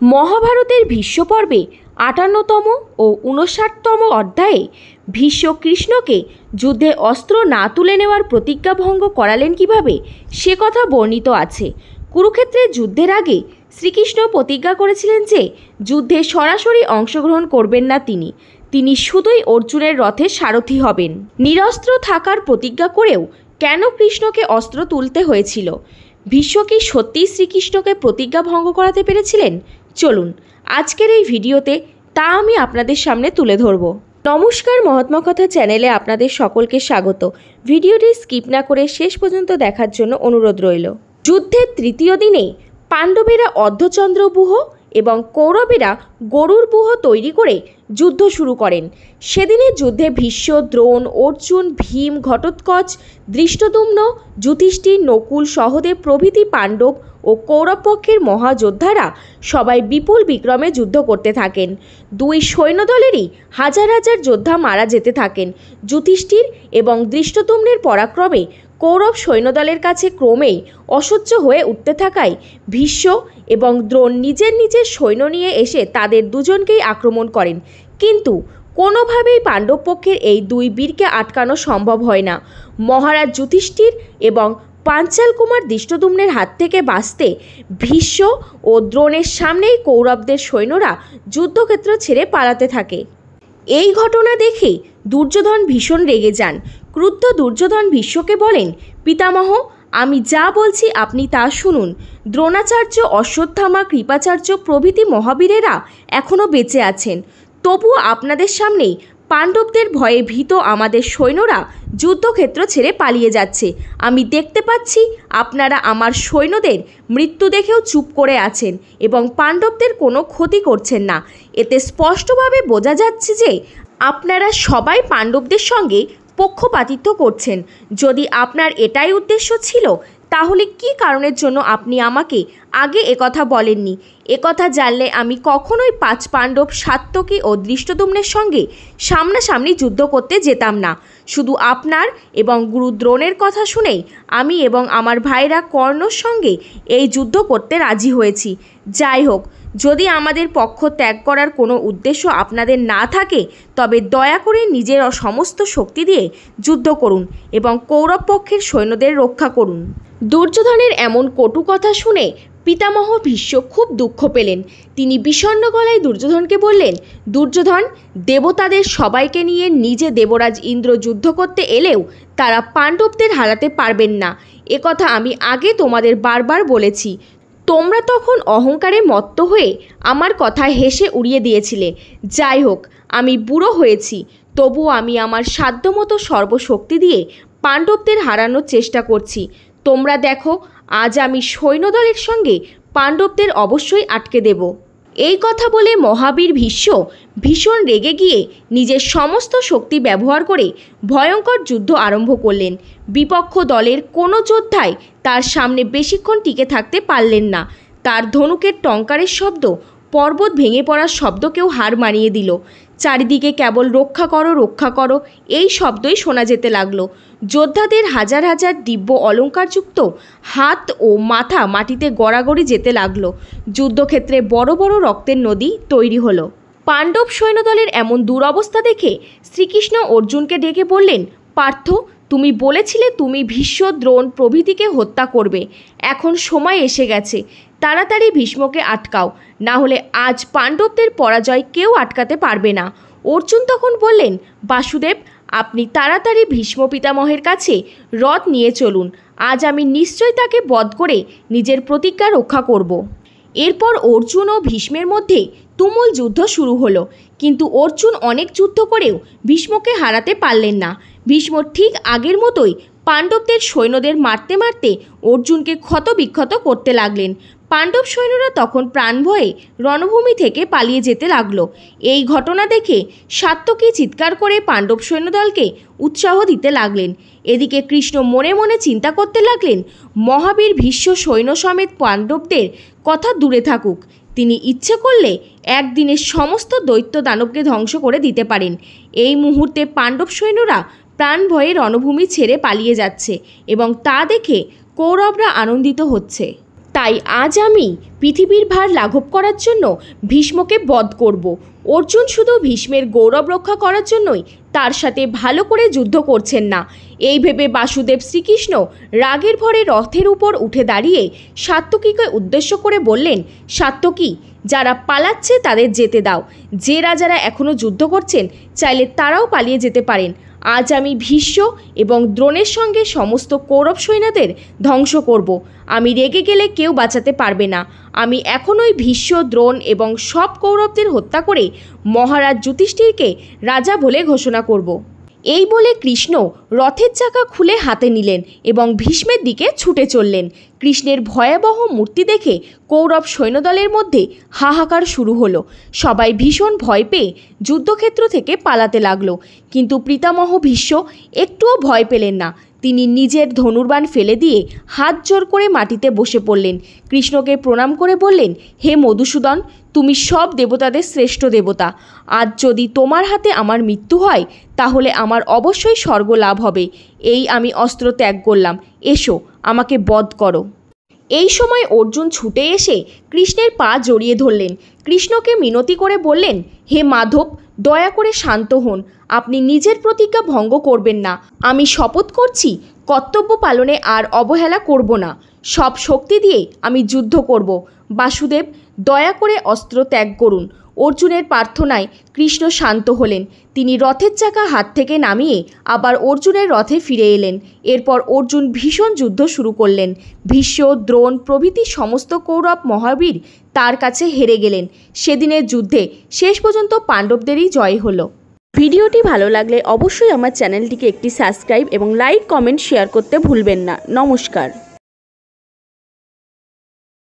মহাভারতের ভীষ্ম পর্বে ৫৮তম ও ৫৯তম অধ্যায়ে ভীষ্ম কৃষ্ণকে যুদ্ধে অস্ত্র না তুলে নেওয়ার প্রতিজ্ঞা ভঙ্গ করালেন কিভাবে সে কথা বর্ণিত আছে। কুরুক্ষেত্রের যুদ্ধের আগে শ্রীকৃষ্ণ প্রতিজ্ঞা করেছিলেন যে যুদ্ধে সরাসরি অংশগ্রহণ করবেন না তিনি শুধুই অর্জুনের রথের সারথি হবেন। নিরস্ত্র থাকার প্রতিজ্ঞা করেও কেন কৃষ্ণকে অস্ত্র তুলতে হয়েছিল? ভীষ্ম কি সত্যিই শ্রীকৃষ্ণকে প্রতিজ্ঞা ভঙ্গ করাতে পেরেছিলেন? চলুন আজকের এই ভিডিওতে তা আমি আপনাদের সামনে তুলে ধরব। নমস্কার, মহাত্মা কথা চ্যানেলে আপনাদের সকলকে স্বাগত। ভিডিওটি স্কিপ না করে শেষ পর্যন্ত দেখার জন্য অনুরোধ রইল। যুদ্ধের তৃতীয় দিনে পাণ্ডবেরা অর্ধচন্দ্রব্যূহ এবং কৌরবেরা গরুর ব্যূহ তৈরি করে যুদ্ধ শুরু করেন। সেদিনের যুদ্ধে ভীষ্ম, দ্রোণ, অর্জুন, ভীম, ঘটোৎকচ, ধৃষ্টদ্যুম্ন, যুধিষ্ঠির, নকুল, সহদেব প্রভৃতি পাণ্ডব ও কৌরব পক্ষের মহাযোদ্ধারা সবাই বিপুল বিক্রমে যুদ্ধ করতে থাকেন। দুই সৈন্যদলেরই হাজার হাজার যোদ্ধা মারা যেতে থাকেন। যুধিষ্ঠির এবং ধৃষ্টদ্যুম্নের পরাক্রমে কৌরব সৈন্যদলের কাছে ক্রমেই অসহ্য হয়ে উঠতে থাকায় ভীষ্ম এবং দ্রোণ নিজের সৈন্য নিয়ে এসে তাদের দুজনকেই আক্রমণ করেন, কিন্তু কোনোভাবেই পাণ্ডব পক্ষের এই দুই বীরকে আটকানো সম্ভব হয় না। মহারাজ যুধিষ্ঠির এবং পাঞ্চাল কুমার ধৃষ্টদ্যুম্নের হাত থেকে বাঁচতে ভীষ্ম ও দ্রোণের সামনেই কৌরবদের সৈন্যরা যুদ্ধক্ষেত্র ছেড়ে পালাতে থাকে। এই ঘটনা দেখে দুর্যোধন ভীষণ রেগে যান। ক্রুদ্ধ দুর্যোধন ভীষ্মকে বলেন, পিতামহ, আমি যা বলছি আপনি তা শুনুন। দ্রোণাচার্য, অশ্বত্থামা, কৃপাচার্য প্রভৃতি মহাবীরেরা এখনও বেঁচে আছেন, তবুও আপনাদের সামনেই পাণ্ডবদের ভয়ে ভীত আমাদের সৈন্যরা যুদ্ধক্ষেত্র ছেড়ে পালিয়ে যাচ্ছে। আমি দেখতে পাচ্ছি আপনারা আমার সৈন্যদের মৃত্যু দেখেও চুপ করে আছেন এবং পাণ্ডবদের কোনো ক্ষতি করছেন না। এতে স্পষ্টভাবে বোঝা যাচ্ছে যে আপনারা সবাই পাণ্ডবদের সঙ্গে পক্ষপাতিত্ব করছেন। যদি আপনার এটাই উদ্দেশ্য ছিল, তাহলে কী কারণের জন্য আপনি আমাকে আগে একথা বলেননি? একথা জানলে আমি কখনোই পাঁচ পাণ্ডব, সাত্যকী ও ধৃষ্টদ্যুম্নের সঙ্গে সামনাসামনি যুদ্ধ করতে যেতাম না। শুধু আপনার এবং গুরু দ্রোণের কথা শুনেই আমি এবং আমার ভাইরা কর্ণর সঙ্গে এই যুদ্ধ করতে রাজি হয়েছি। যাই হোক, যদি আমাদের পক্ষ ত্যাগ করার কোনো উদ্দেশ্য আপনাদের না থাকে, তবে দয়া করে নিজের সমস্ত শক্তি দিয়ে যুদ্ধ করুন এবং কৌরব পক্ষের সৈন্যদের রক্ষা করুন। দুর্যোধনের এমন কটু কথা শুনে পিতামহ ভীষ্ম খুব দুঃখ পেলেন। তিনি বিষণ্ণ গলায় দুর্যোধনকে বললেন, দুর্যোধন, দেবতাদের সবাইকে নিয়ে নিজে দেবরাজ ইন্দ্র যুদ্ধ করতে এলেও তারা পাণ্ডবদের হারাতে পারবেন না। একথা আমি আগে তোমাদের বারবার বলেছি। তোমরা তখন অহংকারে মত্ত হয়ে আমার কথায় হেসে উড়িয়ে দিয়েছিলে। যাই হোক, আমি বুড়ো হয়েছি, তবুও আমি আমার সাধ্যমতো সর্বশক্তি দিয়ে পাণ্ডবদের হারানোর চেষ্টা করছি। তোমরা দেখো, আজ আমি সৈন্যদলের সঙ্গে পাণ্ডবদের অবশ্যই আটকে দেব। এই কথা বলে মহাবীর ভীষ্ম ভীষণ রেগে গিয়ে নিজের সমস্ত শক্তি ব্যবহার করে ভয়ঙ্কর যুদ্ধ আরম্ভ করলেন। বিপক্ষ দলের কোনো যোদ্ধাই তার সামনে বেশিক্ষণ টিকে থাকতে পারলেন না। তার ধনুকের টঙ্কারের শব্দ পর্বত ভেঙে পড়ার শব্দকেও হার মানিয়ে দিল। চারিদিকে কেবল রক্ষা করো, রক্ষা করো এই শব্দই শোনা যেতে লাগলো। যোদ্ধাদের হাজার হাজার দিব্য অলঙ্কারযুক্ত হাত ও মাথা মাটিতে গড়াগড়ি যেতে লাগলো। যুদ্ধক্ষেত্রে বড় বড় রক্তের নদী তৈরি হলো। পাণ্ডব সৈন্যদলের এমন দুরবস্থা দেখে শ্রীকৃষ্ণ অর্জুনকে ডেকে বললেন, পার্থ, তুমি বলেছিলে তুমি ভীষ্ম, দ্রোণ প্রভৃতিকে হত্যা করবে। এখন সময় এসে গেছে, তাড়াতাড়ি ভীষ্মকে আটকাও, না হলে আজ পাণ্ডবদের পরাজয় কেউ আটকাতে পারবে না। অর্জুন তখন বললেন, বাসুদেব, আপনি তাড়াতাড়ি ভীষ্ম পিতামহের কাছে রথ নিয়ে চলুন। আজ আমি নিশ্চয় তাকে বধ করে নিজের প্রতিজ্ঞা রক্ষা করব। এরপর অর্জুন ও ভীষ্মের মধ্যে তুমুল যুদ্ধ শুরু হলো, কিন্তু অর্জুন অনেক যুদ্ধ করেও ভীষ্মকে হারাতে পারলেন না। ভীষ্ম ঠিক আগের মতোই পাণ্ডবদের সৈন্যদের মারতে মারতে অর্জুনকে ক্ষতবিক্ষত করতে লাগলেন। পাণ্ডব সৈন্যরা তখন প্রাণ ভয়ে রণভূমি থেকে পালিয়ে যেতে লাগলো। এই ঘটনা দেখে সাত্যকী চিৎকার করে পাণ্ডব সৈন্যদলকে উৎসাহ দিতে লাগলেন। এদিকে কৃষ্ণ মনে মনে চিন্তা করতে লাগলেন, মহাবীর ভীষ্ম সৈন্য সমেত পাণ্ডবদের কথা দূরে থাকুক। তিনি ইচ্ছে করলে একদিনে সমস্ত দৈত্য দানবকে ধ্বংস করে দিতে পারেন। এই মুহূর্তে পাণ্ডব সৈন্যরা প্রাণ ভয়ে রণভূমি ছেড়ে পালিয়ে যাচ্ছে এবং তা দেখে কৌরবরা আনন্দিত হচ্ছে। তাই আজ আমি পৃথিবীর ভার লাঘব করার জন্য ভীষ্মকে বধ করব। অর্জুন শুধু ভীষ্মের গৌরব রক্ষা করার জন্যই তার সাথে ভালো করে যুদ্ধ করছেন না। এই ভেবে বাসুদেব শ্রীকৃষ্ণ রাগের ভরে রথের উপর উঠে দাঁড়িয়ে সাত্যকীকে উদ্দেশ্য করে বললেন, সাত্যকী, যারা পালাচ্ছে তাদের যেতে দাও। যে রাজারা এখনও যুদ্ধ করছেন চাইলে তারাও পালিয়ে যেতে পারেন। আজ আমি ভীষ্ম এবং দ্রোণের সঙ্গে সমস্ত কৌরব সৈন্যদের ধ্বংস করব। আমি রেগে গেলে কেউ বাঁচাতে পারবে না। আমি এখনই ভীষ্ম, দ্রোণ এবং সব কৌরবদের হত্যা করে মহারাজ যুধিষ্ঠিরকে রাজা বলে ঘোষণা করব। এই বলে কৃষ্ণ রথের চাকা খুলে হাতে নিলেন এবং ভীষ্মের দিকে ছুটে চললেন। কৃষ্ণের ভয়াবহ মূর্তি দেখে কৌরব সৈন্যদলের মধ্যে হাহাকার শুরু হলো। সবাই ভীষণ ভয় পেয়ে যুদ্ধক্ষেত্র থেকে পালাতে লাগলো। কিন্তু পিতামহ ভীষ্ম একটুও ভয় পেলেন না। তিনি নিজের ধনুর্বাণ ফেলে দিয়ে হাত জোর করে মাটিতে বসে পড়লেন। কৃষ্ণকে প্রণাম করে বললেন, হে মধুসূদন, তুমি সব দেবতাদের শ্রেষ্ঠ দেবতা। আজ যদি তোমার হাতে আমার মৃত্যু হয় তাহলে আমার অবশ্যই স্বর্গ লাভ হবে। এই আমি অস্ত্র ত্যাগ করলাম। এসো, আমাকে বধ করো। এই সময় অর্জুন ছুটে এসে কৃষ্ণের পা জড়িয়ে ধরলেন। কৃষ্ণকে মিনতি করে বললেন, হে মাধব, দয়া করে শান্ত হন। আপনি নিজের প্রতিজ্ঞা ভঙ্গ করবেন না। আমি শপথ করছি কর্তব্য পালনে আর অবহেলা করব না। সব শক্তি দিয়ে আমি যুদ্ধ করব। বাসুদেব, দয়া করে অস্ত্র ত্যাগ করুন। অর্জুনের প্রার্থনায় কৃষ্ণ শান্ত হলেন। তিনি রথের চাকা হাত থেকে নামিয়ে আবার অর্জুনের রথে ফিরে এলেন। এরপর অর্জুন ভীষণ যুদ্ধ শুরু করলেন। ভীষ্ম, দ্রোণ প্রভৃতি সমস্ত কৌরব মহাবীর তার কাছে হেরে গেলেন। সেদিনের যুদ্ধে শেষ পর্যন্ত পাণ্ডবদেরই জয় হলো। ভিডিওটি ভালো লাগলে অবশ্যই আমার চ্যানেলটিকে একটি সাবস্ক্রাইব এবং লাইক, কমেন্ট, শেয়ার করতে ভুলবেন না। নমস্কার।